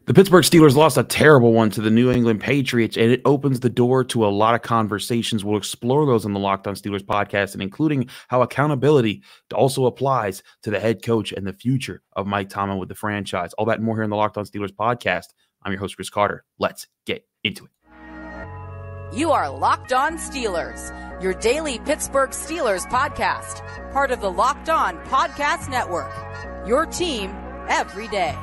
The Pittsburgh Steelers lost a terrible one to the New England Patriots, and it opens the door to a lot of conversations. We'll explore those on the Locked On Steelers podcast, and including how accountability also applies to the head coach and the future of Mike Tomlin with the franchise. All that and more here in the Locked On Steelers podcast. I'm your host, Chris Carter. Let's get into it. You are Locked On Steelers, your daily Pittsburgh Steelers podcast, part of the Locked On Podcast Network, your team every day.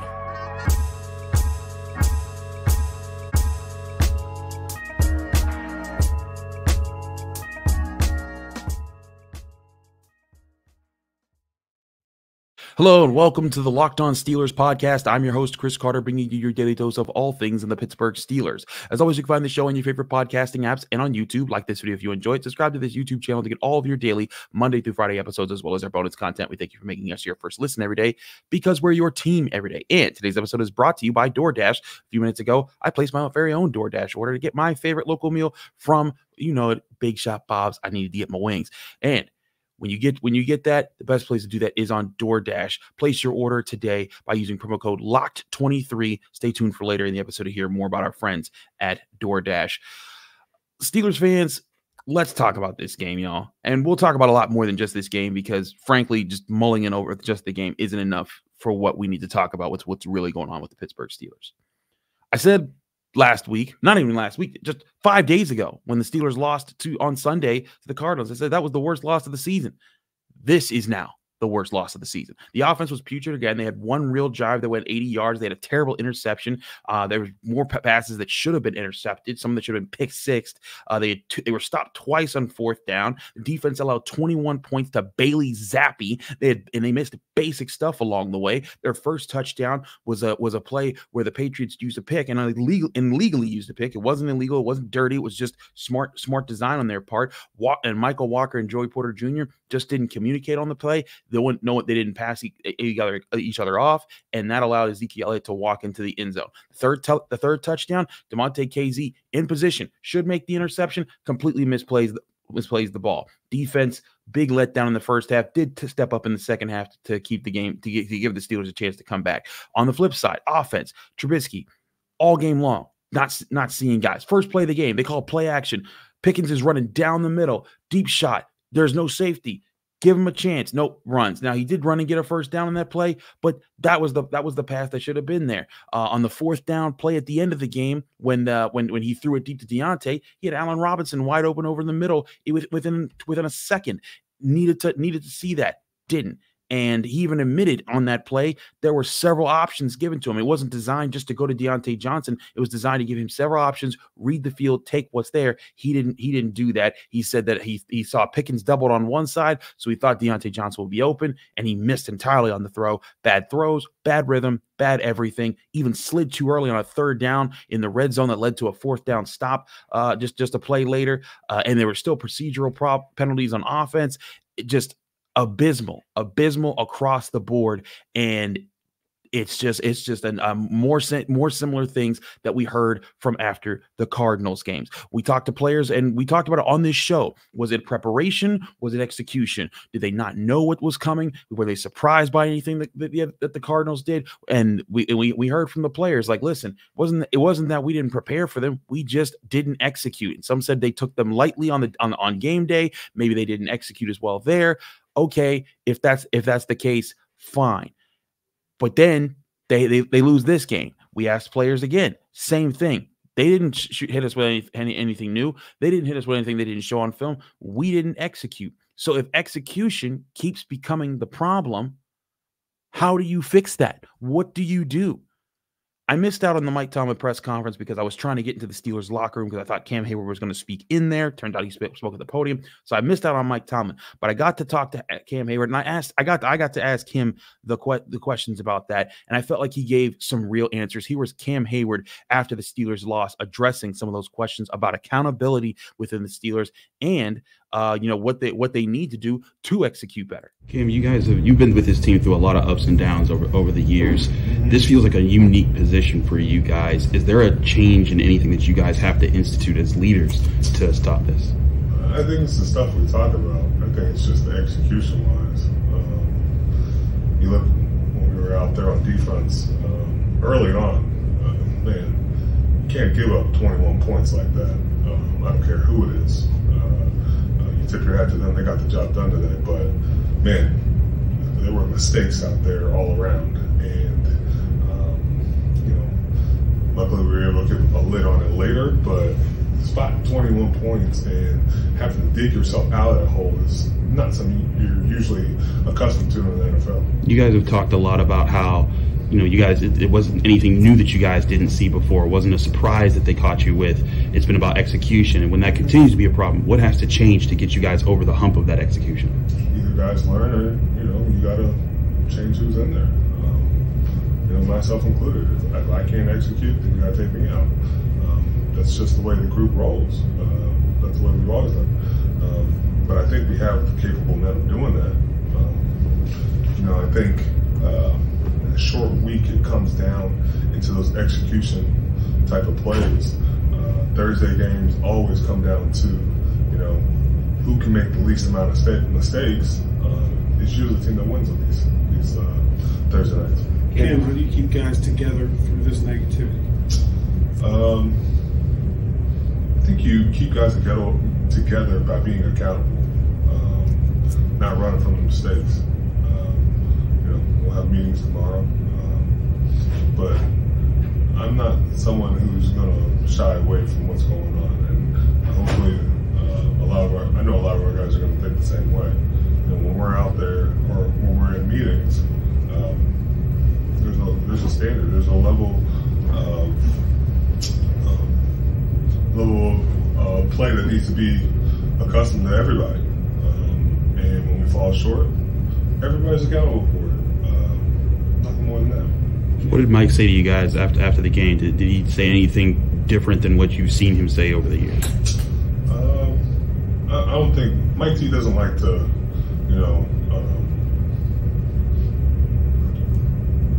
Hello and welcome to the Locked On Steelers podcast. I'm your host, Chris Carter, bringing you your daily dose of all things in the Pittsburgh Steelers. As always, you can find the show on your favorite podcasting apps and on YouTube. Like this video if you enjoyed. Subscribe to this YouTube channel to get all of your daily Monday through Friday episodes, as well as our bonus content. We thank you for making us your first listen every day because we're your team every day. And today's episode is brought to you by DoorDash. A few minutes ago, I placed my very own DoorDash order to get my favorite local meal from, Big Shot Bob's. I needed to get my wings. And When you get that, the best place to do that is on DoorDash. Place your order today by using promo code LOCKED23. Stay tuned for later in the episode to hear more about our friends at DoorDash. Steelers fans, let's talk about this game, y'all. And we'll talk about a lot more than just this game because, frankly, just mulling it over just the game isn't enough for what we need to talk about, what's really going on with the Pittsburgh Steelers. I said last week, not even last week, just 5 days ago when the Steelers lost on Sunday to the Cardinals, I said that was the worst loss of the season. This is now the worst loss of the season. The offense was putrid again. They had one real drive that went 80 yards. They had a terrible interception. There was more passes that should have been intercepted. Some that should have been pick sixed. They were stopped twice on fourth down. The defense allowed 21 points to Bailey Zappi. They missed basic stuff along the way. Their first touchdown was a play where the Patriots used a pick and illegally used a pick. It wasn't illegal. It wasn't dirty. It was just smart design on their part. And Michael Walker and Joey Porter Jr. just didn't communicate on the play. They didn't pass each other off, and that allowed Ezekiel Elliott to walk into the end zone. The third touchdown, DeMonte KZ in position, should make the interception, completely misplays the ball. Defense, big letdown in the first half, did step up in the second half to keep the game, to give the Steelers a chance to come back. On the flip side, offense, Trubisky, all game long, not seeing guys. First play of the game, they call play action. Pickens is running down the middle, deep shot. There's no safety. Give him a chance. Nope, runs. Now he did run and get a first down on that play, but that was the pass that should have been there. On the fourth down play at the end of the game, when he threw it deep to Deontay, he had Allen Robinson wide open over the middle. Within a second, needed to see that. Didn't. And he even admitted on that play there were several options given to him. It wasn't designed just to go to Deontay Johnson. It was designed to give him several options, read the field, take what's there. He didn't do that. He said that he saw Pickens doubled on one side, so he thought Deontay Johnson would be open, and he missed entirely on the throw. Bad throws, bad rhythm, bad everything. Even slid too early on a third down in the red zone that led to a fourth down stop just a play later. And there were still procedural penalties on offense. It just abysmal across the board, and it's just more similar things that we heard from after the Cardinals games. We talked to players and we talked about it on this show. Was it preparation? Was it execution? Did they not know what was coming? Were they surprised by anything that the Cardinals did? And we heard from the players like, listen, it wasn't that we didn't prepare for them. We just didn't execute. And some said they took them lightly on game day. Maybe they didn't execute as well there. Okay, if that's the case, fine. But then they lose this game. We asked players again, same thing. They didn't hit us with anything new. They didn't hit us with anything they didn't show on film. We didn't execute. So if execution keeps becoming the problem, how do you fix that? What do you do? I missed out on the Mike Tomlin press conference because I was trying to get into the Steelers locker room because I thought Cam Heyward was going to speak in there. Turned out he spoke at the podium. So I missed out on Mike Tomlin. But I got to talk to Cam Heyward, and I got to ask him the questions about that. And I felt like he gave some real answers. Here was Cam Heyward after the Steelers loss, addressing some of those questions about accountability within the Steelers and what they need to do to execute better. Cam, you've been with this team through a lot of ups and downs over the years. This feels like a unique position for you guys. Is there a change in anything that you guys have to institute as leaders to stop this? I think it's the stuff we talk about. I think it's just the execution wise. You look when we were out there on defense early on. man, you can't give up 21 points like that. I don't care who it is. You tip your hat to them. They got the job done today. But, man, there were mistakes out there all around. And, luckily we were able to get a lid on it later. But spotting 21 points and having to dig yourself out of that hole is not something you're usually accustomed to in the NFL. You guys have talked a lot about how, you guys, it wasn't anything new that you guys didn't see before. It wasn't a surprise that they caught you with. It's been about execution. And when that continues to be a problem, what has to change to get you guys over the hump of that execution? Either guys learn or, you got to change who's in there. Myself included. If I can't execute, then you got to take me out. That's just the way the group rolls. That's the way we've always done. But I think we have the capable men of doing that. I think in a short week it comes down into those execution type of plays. Thursday games always come down to, who can make the least amount of mistakes. It's usually the team that wins on these Thursday nights. Cam, how do you keep guys together through this negativity? I think you keep guys together by being accountable, not running from the mistakes. We'll have meetings tomorrow, but I'm not someone who's going to shy away from what's going on, and hopefully I know a lot of our guys are going to think the same way. When we're out there or when we're in meetings, there's a standard, there's a level of play that needs to be accustomed to everybody. And when we fall short, everybody's accountable for it. Nothing more than that. What did Mike say to you guys after the game? Did he say anything different than what you've seen him say over the years? I don't think Mike T doesn't like to,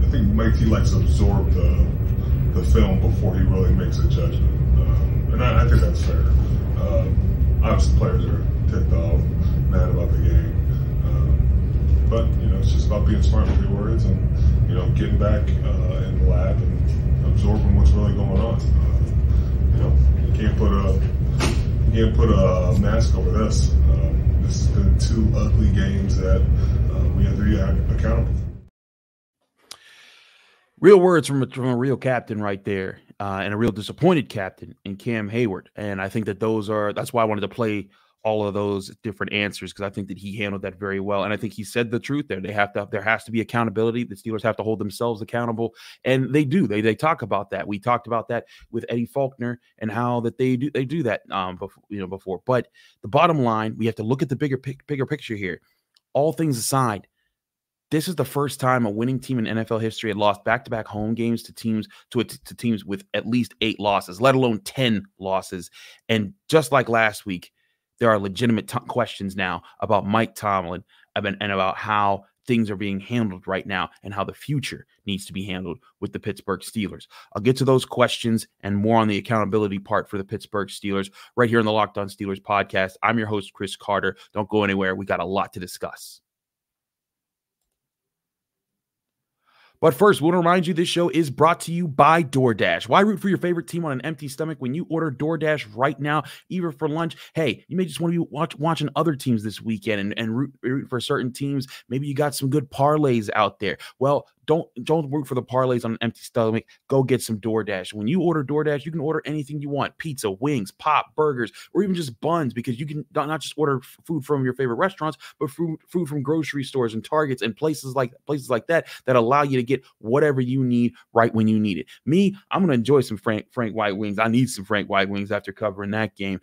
I think Mike T likes to absorb the film before he really makes a judgment. And I think that's fair. Obviously, players are ticked off, mad about the game. But, it's just about being smart with your words and, getting back in the lab and absorbing what's really going on. You can't put a mask over this. This has been two ugly games that we have to be accountable for. Real words from a real captain right there, and a real disappointed captain in Cam Heyward. And I think that that's why I wanted to play all of those different answers, because I think that he handled that very well. And I think he said the truth there. There has to be accountability. The Steelers have to hold themselves accountable. And they do. They talk about that. We talked about that with Eddie Faulkner and how that they do that before. But the bottom line, we have to look at the bigger picture here. All things aside, this is the first time a winning team in NFL history had lost back-to-back home games to teams with at least 8 losses, let alone 10 losses. And just like last week, there are legitimate questions now about Mike Tomlin and about how things are being handled right now and how the future needs to be handled with the Pittsburgh Steelers. I'll get to those questions and more on the accountability part for the Pittsburgh Steelers right here on the Locked On Steelers podcast. I'm your host, Chris Carter. Don't go anywhere. We got a lot to discuss. But first, we want to remind you this show is brought to you by DoorDash. Why root for your favorite team on an empty stomach when you order DoorDash right now, even for lunch? Hey, you may just want to be watching other teams this weekend and root for certain teams. Maybe you got some good parlays out there. Well, don't root for the parlays on an empty stomach. Go get some DoorDash. When you order DoorDash, you can order anything you want: pizza, wings, pop, burgers, or even just buns, because you can not just order food from your favorite restaurants, but food from grocery stores and Targets and places like that allow you to get whatever you need right when you need it. Me, I'm going to enjoy some Frank White wings. I need some Frank White wings after covering that game.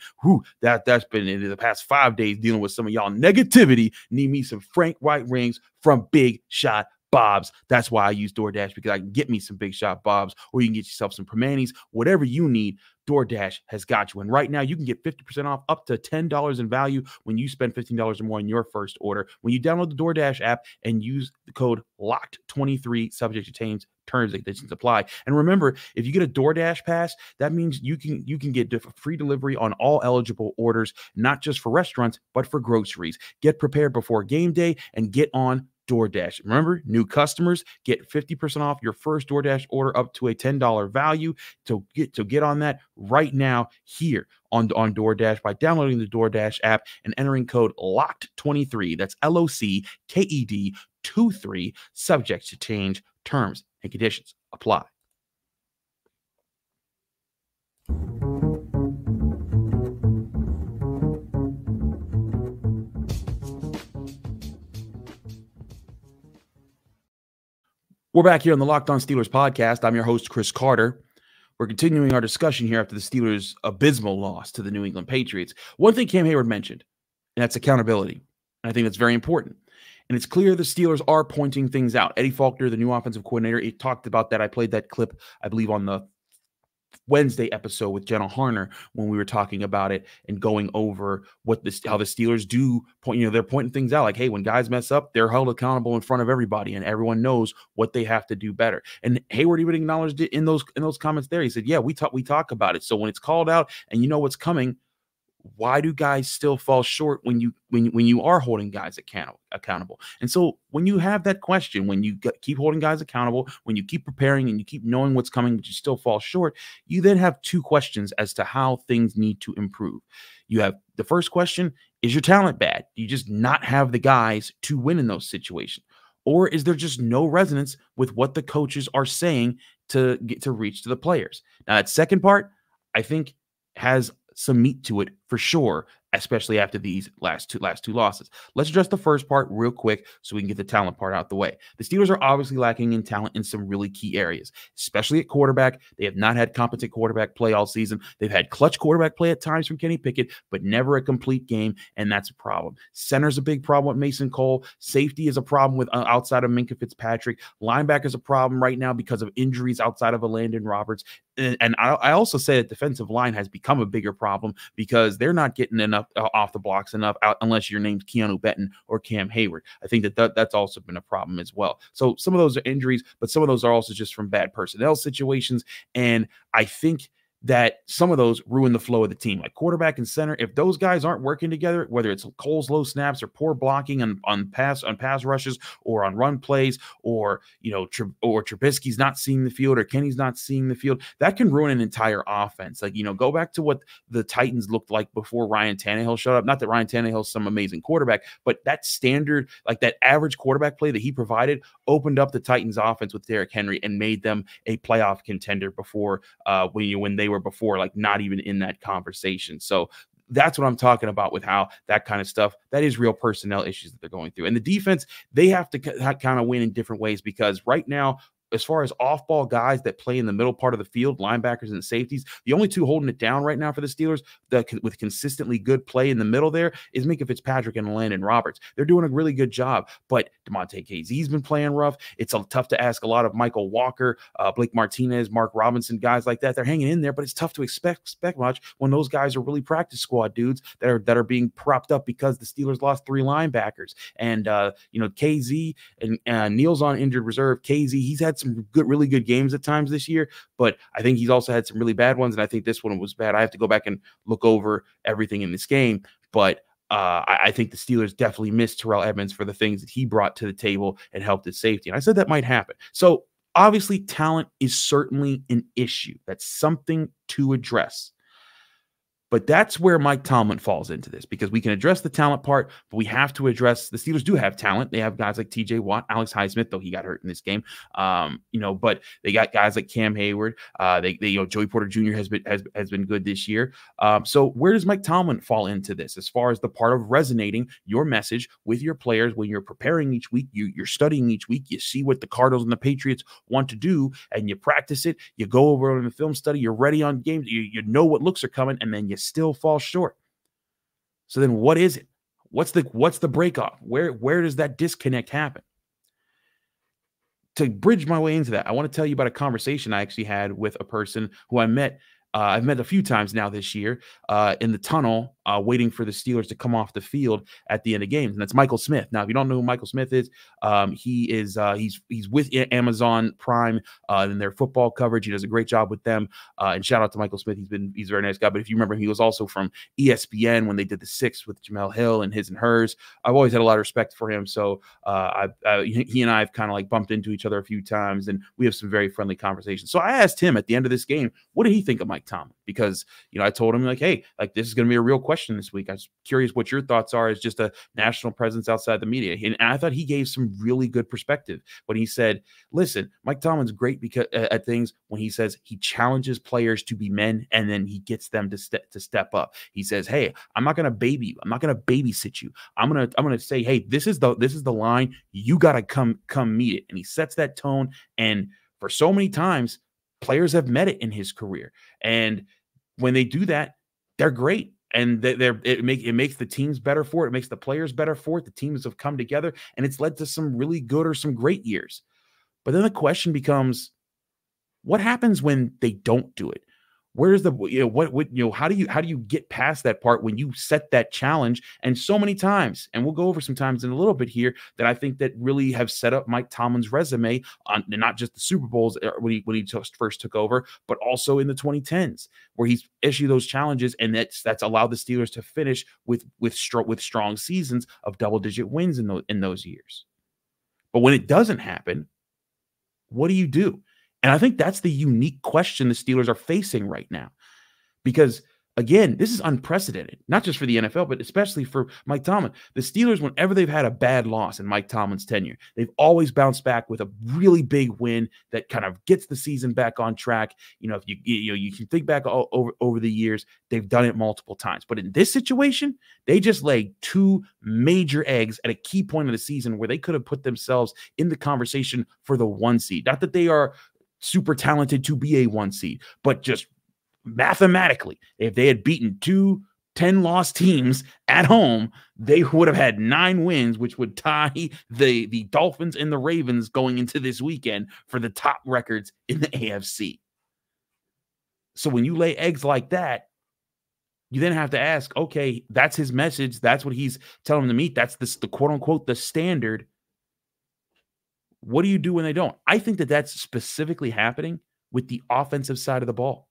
That's been in the past 5 days dealing with some of y'all negativity. Need me some Frank White wings from Big Shot Bob's. That's why I use DoorDash, because I can get me some Big Shot Bob's, or you can get yourself some Primanti's. Whatever you need, DoorDash has got you. And right now, you can get 50% off up to $10 in value when you spend $15 or more on your first order. When you download the DoorDash app and use the code LOCKED23, subject to change, terms and conditions apply. And remember, if you get a DoorDash pass, that means you can get free delivery on all eligible orders, not just for restaurants, but for groceries. Get prepared before game day and get on DoorDash. Remember, new customers get 50% off your first DoorDash order up to a $10 value. So get on that right now here on DoorDash by downloading the DoorDash app and entering code LOCKED23. That's LOCKED 23, subject to change. Terms and conditions apply. We're back here on the Locked On Steelers podcast. I'm your host, Chris Carter. We're continuing our discussion here after the Steelers' abysmal loss to the New England Patriots. One thing Cam Heyward mentioned, and that's accountability. And I think that's very important. And it's clear the Steelers are pointing things out. Eddie Faulkner, the new offensive coordinator, he talked about that. I played that clip, I believe, on the Wednesday episode with Jenna Harner when we were talking about it and going over how the Steelers do point, they're pointing things out like, hey, when guys mess up, they're held accountable in front of everybody and everyone knows what they have to do better. And Heyward even acknowledged it in those comments there. He said, yeah, we talk about it. So when it's called out and you know what's coming, why do guys still fall short when you are holding guys accountable? And so when you have that question, when you keep holding guys accountable, when you keep preparing and you keep knowing what's coming, but you still fall short, you then have two questions as to how things need to improve. You have the first question: is your talent bad? Do you just not have the guys to win in those situations? Or is there just no resonance with what the coaches are saying to get to reach to the players? Now, that second part, I think, has some meat to it for sure, especially after these last two losses. Let's address the first part real quick so we can get the talent part out the way. The Steelers are obviously lacking in talent in some really key areas, especially at quarterback. They have not had competent quarterback play all season. They've had clutch quarterback play at times from Kenny Pickett, but never a complete game, and that's a problem. Center's a big problem with Mason Cole. Safety is a problem with outside of Minkah Fitzpatrick. Linebacker's a problem right now because of injuries outside of Landon Roberts. And I also say that defensive line has become a bigger problem because they're not getting enough off the blocks enough out unless you're named Keanu Benton or Cam Heyward. I think that's also been a problem as well. So some of those are injuries, but some of those are also just from bad personnel situations. And I think that some of those ruin the flow of the team, like quarterback and center. If those guys aren't working together, whether it's Cole's low snaps or poor blocking on pass rushes or on run plays, or Trubisky's not seeing the field or Kenny's not seeing the field, that can ruin an entire offense. Like, go back to what the Titans looked like before Ryan Tannehill showed up. Not that Ryan Tannehill's some amazing quarterback, but that standard, like that average quarterback play that he provided, opened up the Titans offense with Derrick Henry and made them a playoff contender before when they were before, like, not even in that conversation. So that's what I'm talking about with how that kind of stuff, that is real personnel issues that they're going through. And the defense, they have to kind of win in different ways, because right now, as far as off-ball guys that play in the middle part of the field, linebackers and safeties, the only two holding it down right now for the Steelers with consistently good play in the middle there is Minkah Fitzpatrick and Landon Roberts. They're doing a really good job, but Demonte Kazee has been playing rough. It's tough to ask a lot of Michael Walker, Blake Martinez, Mark Robinson, guys like that. They're hanging in there, but it's tough to expect much when those guys are really practice squad dudes that are being propped up because the Steelers lost 3 linebackers. And Kazee and Neal's on injured reserve. Kazee, he's had some really good games at times this year, but I think he's also had some really bad ones, and I think this one was bad. I have to go back and look over everything in this game, but I think the Steelers definitely missed Terrell Edmunds for the things that he brought to the table and helped his safety, and I said that might happen. So obviously talent is certainly an issue. That's something to address. But that's where Mike Tomlin falls into this, because we can address the talent part, but we have to address the Steelers do have talent. They have guys like TJ Watt, Alex Highsmith, though he got hurt in this game. But they got guys like Cam Heyward. Joey Porter Jr. has been good this year. So where does Mike Tomlin fall into this as far as the part of resonating your message with your players when you're preparing each week, you're studying each week, you see what the Cardinals and the Patriots want to do, and you practice it, you go over it in the film study, you're ready on games, you know what looks are coming, and then you still fall short. So then what is it? What's the break off? Where does that disconnect happen? To bridge my way into that, I want to tell you about a conversation I actually had with a person who I've met a few times now this year in the tunnel waiting for the Steelers to come off the field at the end of games, and that's Michael Smith. Now, if you don't know who Michael Smith is, he's with Amazon Prime in their football coverage. He does a great job with them, and shout out to Michael Smith. He's a very nice guy. But if you remember, he was also from ESPN when they did the Six with Jamel Hill and His and Hers. I've always had a lot of respect for him, so he and I have kind of like bumped into each other a few times, and we have some very friendly conversations. So I asked him at the end of this game, what did he think of Mike Tomlin? Because I told him, like, hey, like, this is going to be a real question this week. I was curious what your thoughts are as just a national presence outside the media. And I thought he gave some really good perspective when he said, listen, Mike Tomlin's great because at things when he says he challenges players to be men, and then he gets them to step up. He says, hey, I'm not going to baby you. I'm not going to babysit you. I'm going to say, hey, this is the line. You got to come meet it. And he sets that tone. And for so many times, players have met it in his career. And when they do that, they're great. And it makes the teams better for it. It makes the players better for it. The teams have come together, and it's led to some really good or some great years. But then the question becomes, what happens when they don't do it? Where's the how do you get past that part when you set that challenge? And so many times, and we'll go over some times in a little bit here, that I think that really have set up Mike Tomlin's resume on not just the Super Bowls when he first took over, but also in the 2010s, where he's issued those challenges, and that's allowed the Steelers to finish with strong seasons of double-digit wins in those years. But when it doesn't happen, what do you do? And I think that's the unique question the Steelers are facing right now. Because, again, this is unprecedented, not just for the NFL, but especially for Mike Tomlin. The Steelers, whenever they've had a bad loss in Mike Tomlin's tenure, they've always bounced back with a really big win that kind of gets the season back on track. If you can think back over the years, they've done it multiple times. But in this situation, they just laid two major eggs at a key point of the season where they could have put themselves in the conversation for the 1 seed. Not that they are super talented to be a 1 seed, but just mathematically, if they had beaten two 10-loss teams at home, they would have had 9 wins, which would tie the Dolphins and the Ravens going into this weekend for the top records in the AFC. So when you lay eggs like that, you then have to ask, okay, that's his message. That's what he's telling them to meet. That's the quote unquote the standard. What do you do when they don't? I think that that's specifically happening with the offensive side of the ball.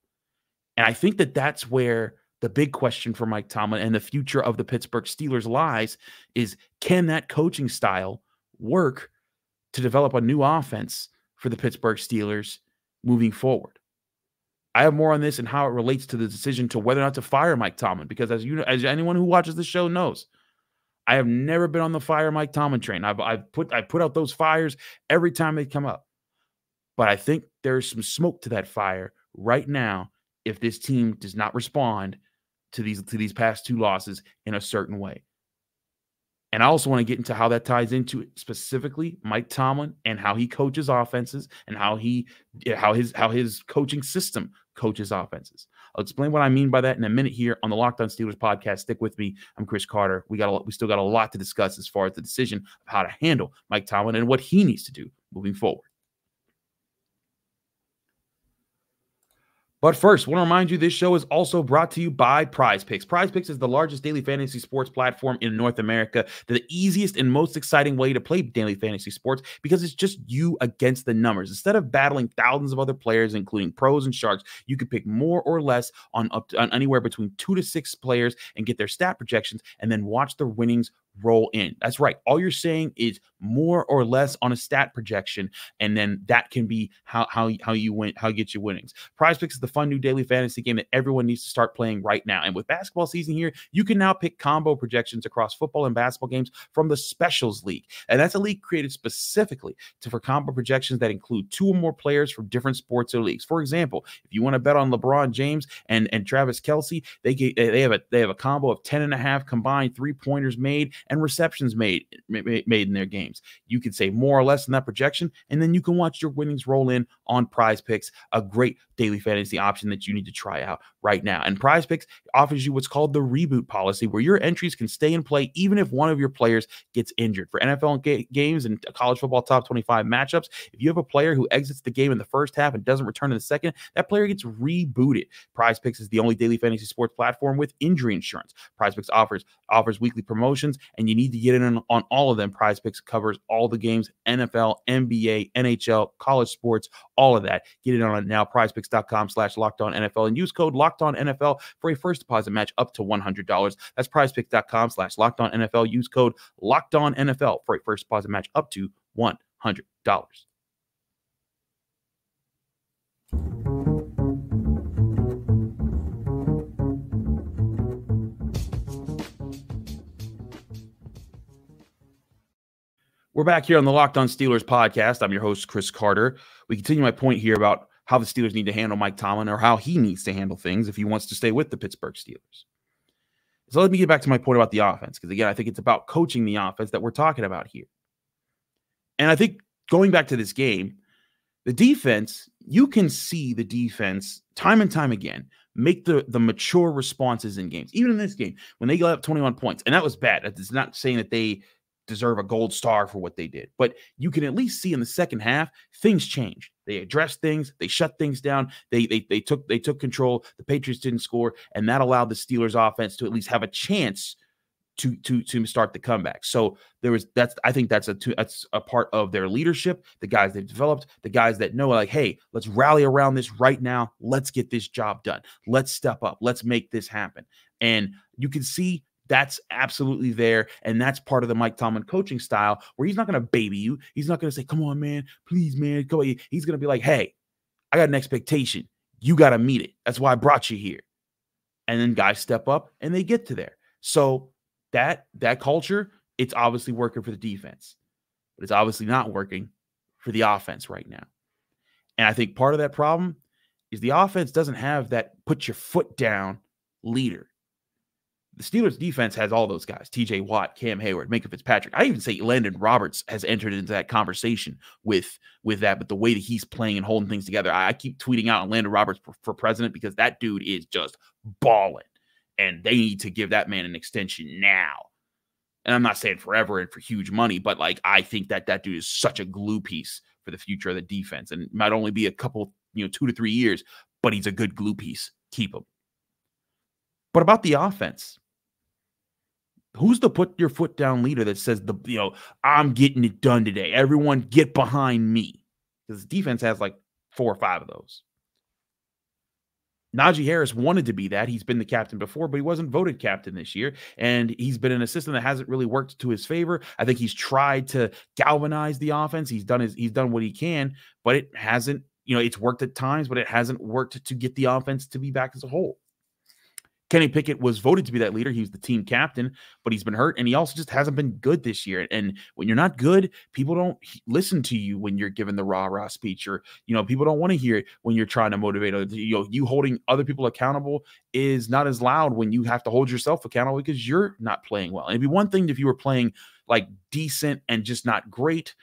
And I think that that's where the big question for Mike Tomlin and the future of the Pittsburgh Steelers lies is, can that coaching style work to develop a new offense for the Pittsburgh Steelers moving forward? I have more on this and how it relates to the decision to whether or not to fire Mike Tomlin, because as anyone who watches the show knows, I have never been on the fire Mike Tomlin train. I put out those fires every time they come up. But I think there's some smoke to that fire right now if this team does not respond to these past 2 losses in a certain way. And I also want to get into how that ties into specifically Mike Tomlin and how he coaches offenses and how his coaching system coaches offenses. I'll explain what I mean by that in a minute here on the Locked On Steelers podcast. Stick with me. I'm Chris Carter. We still got a lot to discuss as far as the decision of how to handle Mike Tomlin and what he needs to do moving forward. But first, I want to remind you this show is also brought to you by Prize Picks. Prize Picks is the largest daily fantasy sports platform in North America. They're the easiest and most exciting way to play daily fantasy sports because it's just you against the numbers. Instead of battling thousands of other players, including pros and sharks, you can pick more or less on anywhere between 2 to 6 players and get their stat projections and then watch the winnings roll in. That's right. All you're saying is more or less on a stat projection, and then that can be how you win, how you get your winnings. Prize Picks is the fun new daily fantasy game that everyone needs to start playing right now. And with basketball season here, you can now pick combo projections across football and basketball games from the Specials League. And that's a league created specifically for combo projections that include 2 or more players from different sports or leagues. For example, if you want to bet on LeBron James and Travis Kelce, they have a combo of 10.5 combined 3-pointers made and receptions made in their games. You can say more or less than that projection, and then you can watch your winnings roll in on Prize Picks, a great daily fantasy option that you need to try out right now. And Prize Picks offers you what's called the reboot policy, where your entries can stay in play even if one of your players gets injured. For NFL games and college football top 25 matchups, if you have a player who exits the game in the first half and doesn't return in the second, that player gets rebooted. Prize Picks is the only daily fantasy sports platform with injury insurance. Prize Picks offers weekly promotions, and you need to get in on all of them. Prize Picks covers all the games: NFL, NBA, NHL, college sports, all of that. Get in on it now. PrizePicks.com/LockedOnNFL and use code LockedOnNFL for a first deposit match up to $100. That's PrizePicks.com/LockedOnNFL. Use code LockedOnNFL for a first deposit match up to $100. We're back here on the Locked On Steelers podcast. I'm your host, Chris Carter. We continue my point here about how the Steelers need to handle Mike Tomlin, or how he needs to handle things if he wants to stay with the Pittsburgh Steelers. So let me get back to my point about the offense, because, again, I think it's about coaching the offense that we're talking about here. And I think going back to this game, the defense, you can see the defense time and time again make the mature responses in games. Even in this game, when they got up 21 points, and that was bad. It's not saying that they deserve a gold star for what they did, but you can at least see in the second half things changed. They addressed things, they shut things down, they took control. The Patriots didn't score, and that allowed the Steelers offense to at least have a chance to start the comeback. So I think that's a part of their leadership, the guys they've developed, the guys that know, like, hey, let's rally around this right now, let's get this job done, let's step up, let's make this happen. And you can see that's absolutely there, and that's part of the Mike Tomlin coaching style, where he's not going to baby you. He's not going to say, come on, man, please, man, go. He's going to be like, hey, I got an expectation. You got to meet it. That's why I brought you here. And then guys step up, and they get to there. So that culture, it's obviously working for the defense, but it's obviously not working for the offense right now. And I think part of that problem is the offense doesn't have that put your foot down leader. The Steelers defense has all those guys: TJ Watt, Cam Heyward, Minka Fitzpatrick. I even say Landon Roberts has entered into that conversation with that, but the way that he's playing and holding things together. I keep tweeting out on Landon Roberts for president, because that dude is just balling, and they need to give that man an extension now. And I'm not saying forever and for huge money, but like, I think that dude is such a glue piece for the future of the defense, and it might only be a couple, 2 to 3 years, but he's a good glue piece. Keep him. But about the offense, who's the put your foot down leader that says, I'm getting it done today, everyone get behind me? Because the defense has like 4 or 5 of those. Najee Harris wanted to be that. He's been the captain before, but he wasn't voted captain this year. And he's been an assistant that hasn't really worked to his favor. I think he's tried to galvanize the offense. He's done what he can, but it hasn't, it's worked at times, but it hasn't worked to get the offense to be back as a whole. Kenny Pickett was voted to be that leader. He was the team captain, but he's been hurt, and he also just hasn't been good this year. And when you're not good, people don't listen to you when you're giving the rah-rah speech, or, people don't want to hear it when you're trying to motivate others. You holding other people accountable is not as loud when you have to hold yourself accountable because you're not playing well. And it'd be one thing if you were playing like decent and just not great,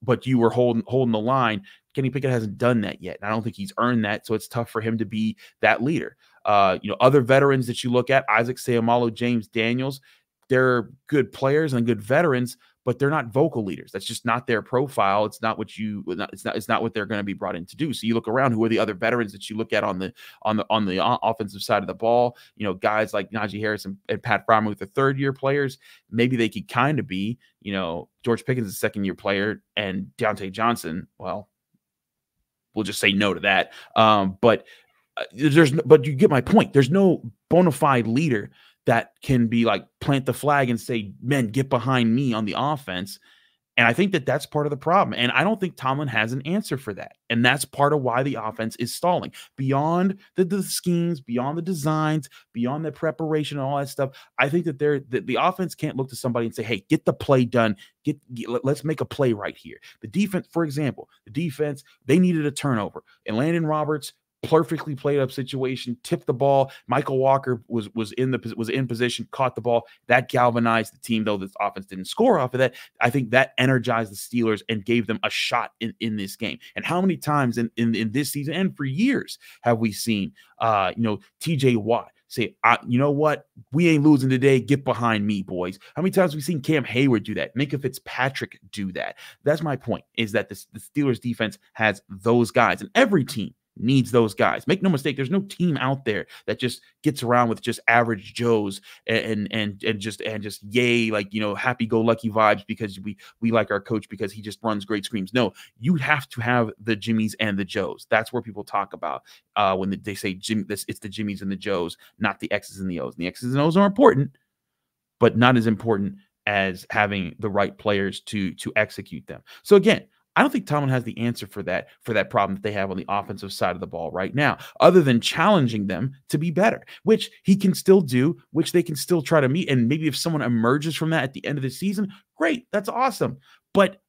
but you were holding the line. Kenny Pickett hasn't done that yet. And I don't think he's earned that, so it's tough for him to be that leader. Other veterans that you look at, Isaac Seumalo, James Daniels, they're good players and good veterans, but they're not vocal leaders. That's just not their profile. It's not what it's not what they're going to be brought in to do. So you look around, who are the other veterans that you look at on the offensive side of the ball? Guys like Najee Harris and Pat Freiermuth, the third-year players. Maybe they could kind of be. George Pickens is a second-year player, and Deontay Johnson, well, we'll just say no to that. But you get my point. There's no bona fide leader that can be like plant the flag and say, men, get behind me on the offense. And I think that's part of the problem. And I don't think Tomlin has an answer for that. And that's part of why the offense is stalling. Beyond the schemes, beyond the designs, beyond the preparation and all that stuff, I think that the offense can't look to somebody and say, hey, get the play done. Let's make a play right here. The defense, for example, they needed a turnover. And Landon Roberts perfectly played up situation, tipped the ball. Michael Walker was in position, caught the ball. That galvanized the team, though this offense didn't score off of that. I think that energized the Steelers and gave them a shot in this game. And how many times in this season and for years have we seen TJ Watt say, you know what? We ain't losing today. Get behind me, boys. How many times have we seen Cam Heyward do that? Minka Fitzpatrick do that? That's my point, is that the Steelers defense has those guys, and every team needs those guys. Make no mistake, there's no team out there that just gets around with just average Joes and just yay, like, happy-go-lucky vibes because we like our coach because he just runs great screams. No, you have to have the Jimmies and the Joes. That's where people talk about when they say it's the Jimmies and the Joes, not the X's and the O's. And the X's and O's are important, but not as important as having the right players to execute them. So again, I don't think Tomlin has the answer for that problem that they have on the offensive side of the ball right now, other than challenging them to be better, which he can still do, which they can still try to meet. And maybe if someone emerges from that at the end of the season, great, that's awesome. But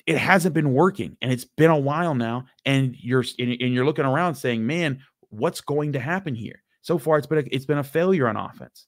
it hasn't been working, and it's been a while now, and you're looking around saying, man, what's going to happen here? So far, it's been a failure on offense.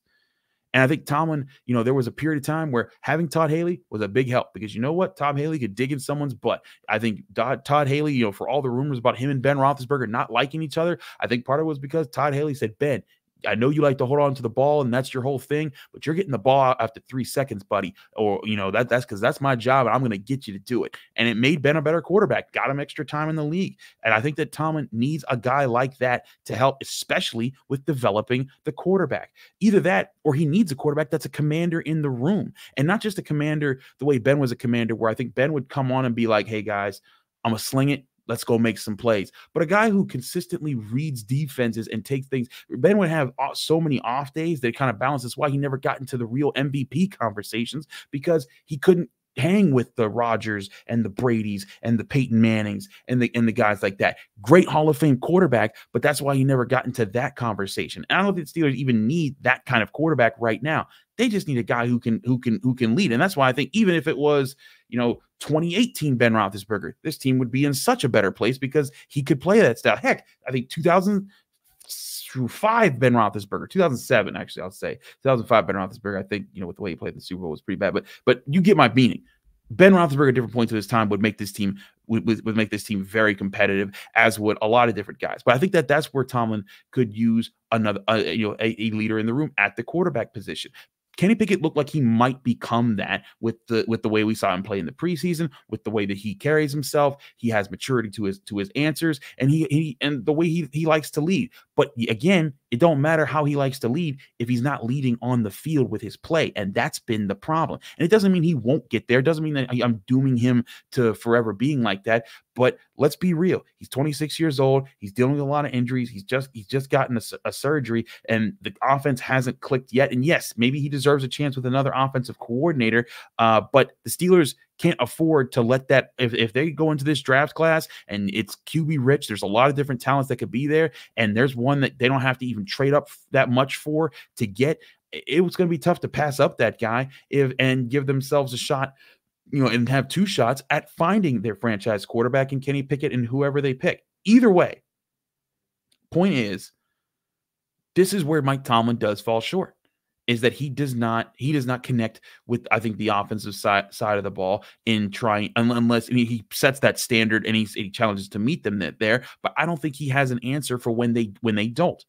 And I think Tomlin, there was a period of time where having Todd Haley was a big help, because you know what? Todd Haley could dig in someone's butt. I think Todd Haley, for all the rumors about him and Ben Roethlisberger not liking each other, I think part of it was because Todd Haley said, Ben, I know you like to hold on to the ball and that's your whole thing, but you're getting the ball out after 3 seconds, buddy. Or, that's because that's my job and I'm going to get you to do it. And it made Ben a better quarterback, got him extra time in the league. And I think that Tomlin needs a guy like that to help, especially with developing the quarterback. Either that, or he needs a quarterback that's a commander in the room, and not just a commander the way Ben was a commander, where I think Ben would come on and be like, hey guys, I'm going to sling it. Let's go make some plays. But a guy who consistently reads defenses and takes things. Ben would have so many off days that kind of balances why he never got into the real MVP conversations, because he couldn't hang with the Rodgers and the Bradys and the Peyton Mannings and the guys like that. Great Hall of Fame quarterback, but that's why he never got into that conversation. And I don't think the Steelers even need that kind of quarterback right now. They just need a guy who can lead. And that's why I think even if it was, 2018 Ben Roethlisberger, this team would be in such a better place because he could play that style. Heck, I think 2005 Ben Roethlisberger, 2007 actually, I'll say 2005 Ben Roethlisberger, I think, with the way he played in the Super Bowl was pretty bad, but you get my meaning. Ben Roethlisberger at different points of his time would make this team would make this team very competitive, as would a lot of different guys. But I think that's where Tomlin could use another a leader in the room at the quarterback position. Kenny Pickett looked like he might become that with the way we saw him play in the preseason, with the way that he carries himself. He has maturity to his answers, and he the way he likes to lead. But again, it don't matter how he likes to lead if he's not leading on the field with his play, and that's been the problem. And it doesn't mean he won't get there. It doesn't mean that I'm dooming him to forever being like that. But let's be real. He's 26 years old. He's dealing with a lot of injuries. He's just gotten a surgery, and the offense hasn't clicked yet. And yes, maybe he deserves a chance with another offensive coordinator. But the Steelers can't afford to let that, if they go into this draft class and it's QB rich, there's a lot of different talents that could be there, and there's one that they don't have to even trade up that much for to get. It was going to be tough to pass up that guy and give themselves a shot, and have two shots at finding their franchise quarterback in Kenny Pickett and whoever they pick. Either way, point is, this is where Mike Tomlin does fall short, is that he does not connect with, I think, the offensive side of the ball in trying, unless he sets that standard and he challenges to meet them there. But I don't think he has an answer for when they don't.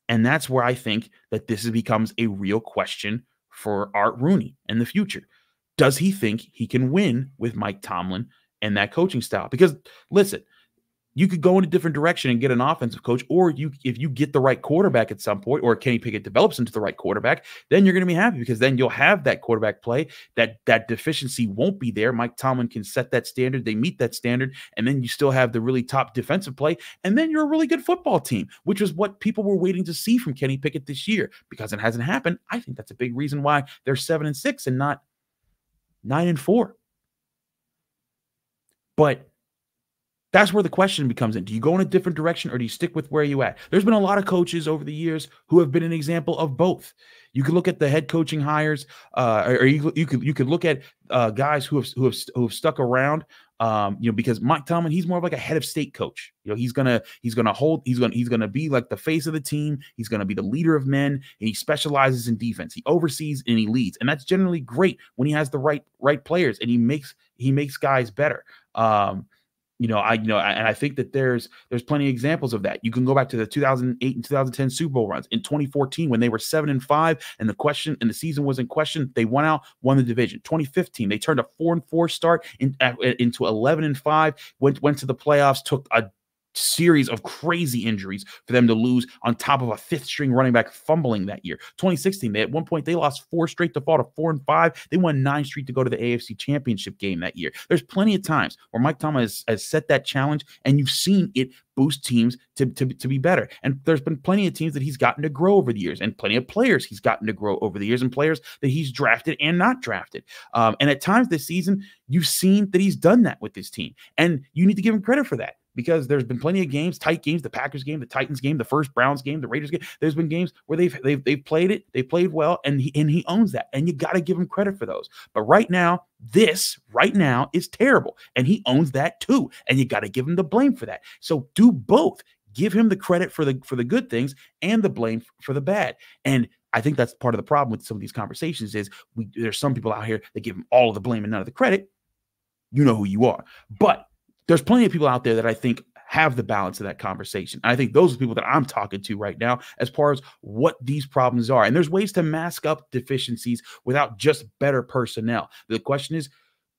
And that's where I think that this becomes a real question for Art Rooney in the future. Does he think he can win with Mike Tomlin and that coaching style? Because listen, you could go in a different direction and get an offensive coach, or if you get the right quarterback at some point, or Kenny Pickett develops into the right quarterback, then you're going to be happy, because then you'll have that quarterback play. That deficiency won't be there. Mike Tomlin can set that standard. They meet that standard, and then you still have the really top defensive play, and then you're a really good football team, which is what people were waiting to see from Kenny Pickett this year. Because it hasn't happened, I think that's a big reason why they're 7-6 and not 9-4. But that's where the question becomes in. Do you go in a different direction, or do you stick with where you at? There's been a lot of coaches over the years who have been an example of both. You could look at the head coaching hires, or you could look at guys who have stuck around Because Mike Tomlin, he's more of like a head of state coach. He's gonna be like the face of the team. He's gonna be the leader of men, and he specializes in defense. He oversees and he leads, and that's generally great when he has the right players, and he makes guys better. And I think that there's plenty of examples of that. You can go back to the 2008 and 2010 Super Bowl runs. In 2014, when they were 7-5, and the season was in question, they won the division. 2015, they turned a 4-4 start into 11-5, went to the playoffs, took a series of crazy injuries for them to lose, on top of a fifth-string running back fumbling that year. 2016, at one point they lost 4 straight to fall to 4-5. They won 9 straight to go to the AFC Championship game that year. There's plenty of times where Mike Tomlin has set that challenge, and you've seen it boost teams to be better. And there's been plenty of teams that he's gotten to grow over the years, and plenty of players he's gotten to grow over the years, and players that he's drafted and not drafted. And at times this season, you've seen that he's done that with his team, and you need to give him credit for that. Because there's been plenty of games, tight games, the Packers game, the Titans game, the first Browns game, the Raiders game. There's been games where they've played it, they played well, and he owns that. And you got to give him credit for those. But right now is terrible, and he owns that too. And you got to give him the blame for that. So do both. Give him the credit for the good things and the blame for the bad. And I think that's part of the problem with some of these conversations is there's some people out here that give him all of the blame and none of the credit. You know who you are, but there's plenty of people out there that I think have the balance of that conversation. And I think those are the people that I'm talking to right now as far as what these problems are. And there's ways to mask up deficiencies without just better personnel. The question is,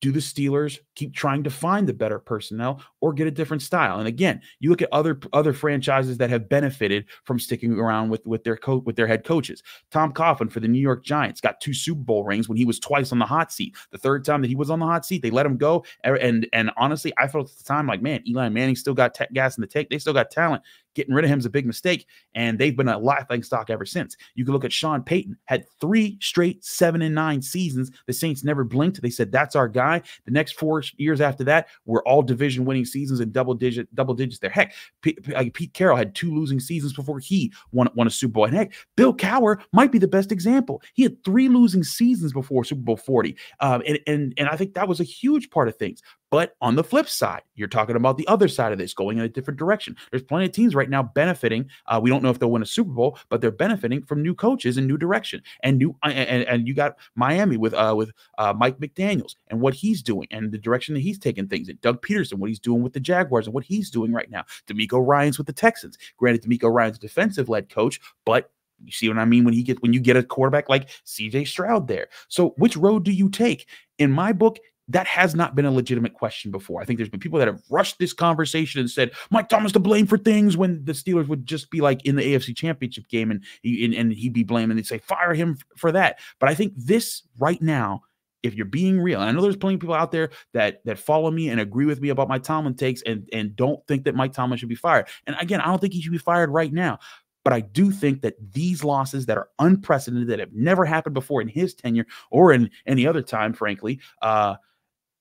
do the Steelers keep trying to find the better personnel or get a different style? And again, you look at other franchises that have benefited from sticking around with their head coaches. Tom Coughlin for the New York Giants got 2 Super Bowl rings when he was twice on the hot seat. The third time that he was on the hot seat, they let him go. And honestly, I felt at the time like, man, Eli Manning still got gas in the tank. They still got talent. Getting rid of him is a big mistake, and they've been a laughing stock ever since. You can look at Sean Payton, had 3 straight 7-9 seasons. The Saints never blinked. They said, that's our guy. The next 4 years after that were all division-winning seasons and double digits there. Heck, Pete Carroll had 2 losing seasons before he won a Super Bowl. And heck, Bill Cowher might be the best example. He had 3 losing seasons before Super Bowl 40. And I think that was a huge part of things. But on the flip side, you're talking about the other side of this, going in a different direction. There's plenty of teams right now benefiting. We don't know if they'll win a Super Bowl, but they're benefiting from new coaches and new direction. And you got Miami with Mike McDaniels and what he's doing and the direction that he's taking things. And Doug Peterson, what he's doing with the Jaguars and what he's doing right now. D'Amico Ryans with the Texans. Granted, D'Amico Ryans a defensive-led coach, but you see what I mean when you get a quarterback like C.J. Stroud there. So which road do you take? In my book, that has not been a legitimate question before. I think there's been people that have rushed this conversation and said Mike Thomas to blame for things when the Steelers would just be like in the AFC Championship game and he'd be blamed and they'd say fire him for that. But I think this right now, if you're being real, and I know there's plenty of people out there that follow me and agree with me about my Tomlin takes and don't think that Mike Tomlin should be fired. And again, I don't think he should be fired right now. But I do think that these losses that are unprecedented, that have never happened before in his tenure or in any other time, frankly,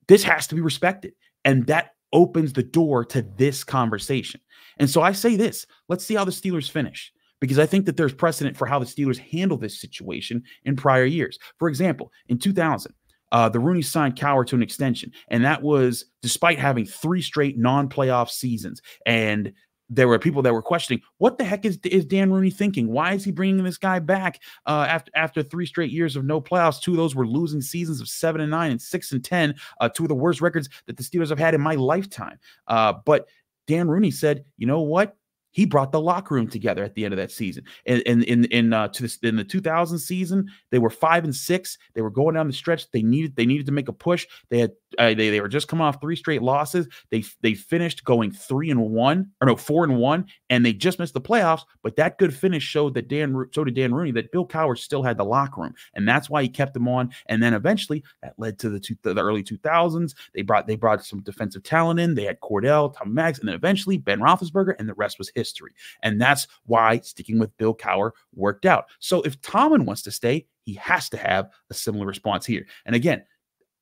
this has to be respected. And that opens the door to this conversation. And so I say this, let's see how the Steelers finish, because I think that there's precedent for how the Steelers handle this situation in prior years. For example, in 2000, the Rooney signed Cowher to an extension, and that was despite having 3 straight non-playoff seasons. And there were people that were questioning, what the heck is Dan Rooney thinking? Why is he bringing this guy back after 3 straight years of no playoffs? 2 of those were losing seasons of 7-9 and 6-10, 2 of the worst records that the Steelers have had in my lifetime. But Dan Rooney said, you know what? He brought the locker room together at the end of that season. In the 2000 season, they were 5-6. They were going down the stretch. They needed to make a push. They were just coming off 3 straight losses. They finished going 4-1, and they just missed the playoffs. But that good finish showed that Dan Rooney that Bill Cowher still had the locker room, and that's why he kept them on. And then eventually that led to the early 2000s. They brought some defensive talent in. They had Cordell, Tom Maggs, and then eventually Ben Roethlisberger, and the rest was history. And that's why sticking with Bill Cowher worked out. So if Tomlin wants to stay, he has to have a similar response here. And again,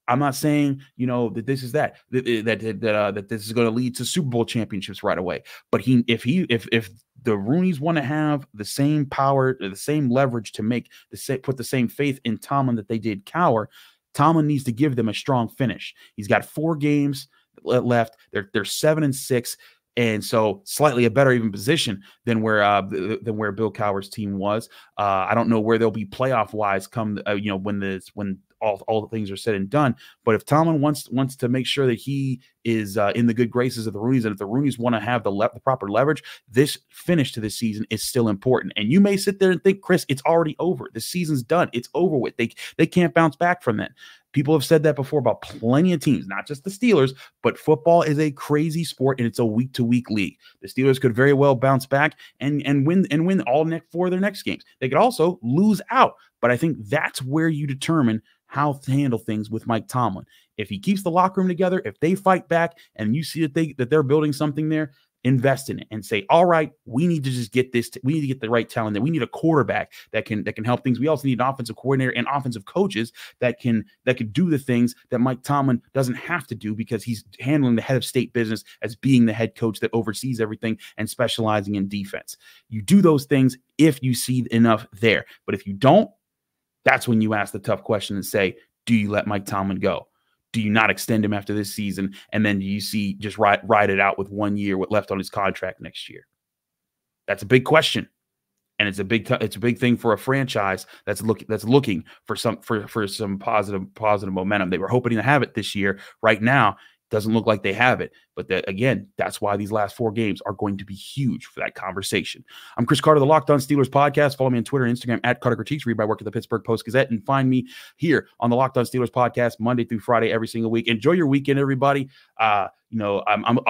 I'm not saying, that this is that this is going to lead to Super Bowl championships right away. But if the Rooneys want to have the same power, the same leverage to put the same faith in Tomlin that they did Cowher, Tomlin needs to give them a strong finish. He's got 4 games left. They're 7-6. And so slightly a better even position than where Bill Cowher's team was. I don't know where they'll be playoff wise come when all the things are said and done. But if Tomlin wants to make sure that he is in the good graces of the Rooneys, and if the Rooneys want to have the proper leverage, this finish to this season is still important. And you may sit there and think, Chris, it's already over. The season's done. It's over with. They can't bounce back from that. People have said that before about plenty of teams, not just the Steelers, but football is a crazy sport and it's a week-to-week league. The Steelers could very well bounce back and win all four of their next games. They could also lose out, but I think that's where you determine how to handle things with Mike Tomlin. If he keeps the locker room together, if they fight back and you see that they're building something there, invest in it and say, all right, we need to just get this. We need to get the right talent. That we need a quarterback that can help things. We also need an offensive coordinator and offensive coaches that can do the things that Mike Tomlin doesn't have to do because he's handling the head of state business as being the head coach that oversees everything and specializing in defense. You do those things if you see enough there. But if you don't, that's when you ask the tough question and say, do you let Mike Tomlin go? Do you not extend him after this season? And then do you see just ride it out with 1 year left on his contract next year? That's a big question. And it's a big thing for a franchise that's looking for some positive momentum. They were hoping to have it this year. Right now, doesn't look like they have it. But again, that's why these last 4 games are going to be huge for that conversation. I'm Chris Carter, the Locked On Steelers podcast. Follow me on Twitter and Instagram at Carter Critiques. Read my work at the Pittsburgh Post-Gazette and find me here on the Locked On Steelers podcast Monday through Friday every single week. Enjoy your weekend, everybody. I'll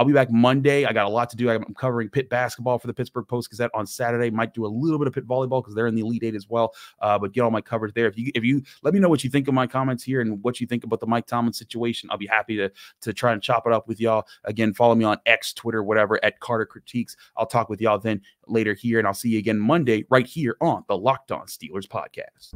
be back Monday. I got a lot to do. I'm covering Pitt basketball for the Pittsburgh Post-Gazette on Saturday. Might do a little bit of Pitt volleyball because they're in the Elite Eight as well. But get all my coverage there. If you let me know what you think of my comments here and what you think about the Mike Tomlin situation, I'll be happy to try and chop it up with y'all. Again, follow me on X, Twitter, whatever, at Carter Critiques. I'll talk with y'all then later here, and I'll see you again Monday right here on the Locked On Steelers podcast.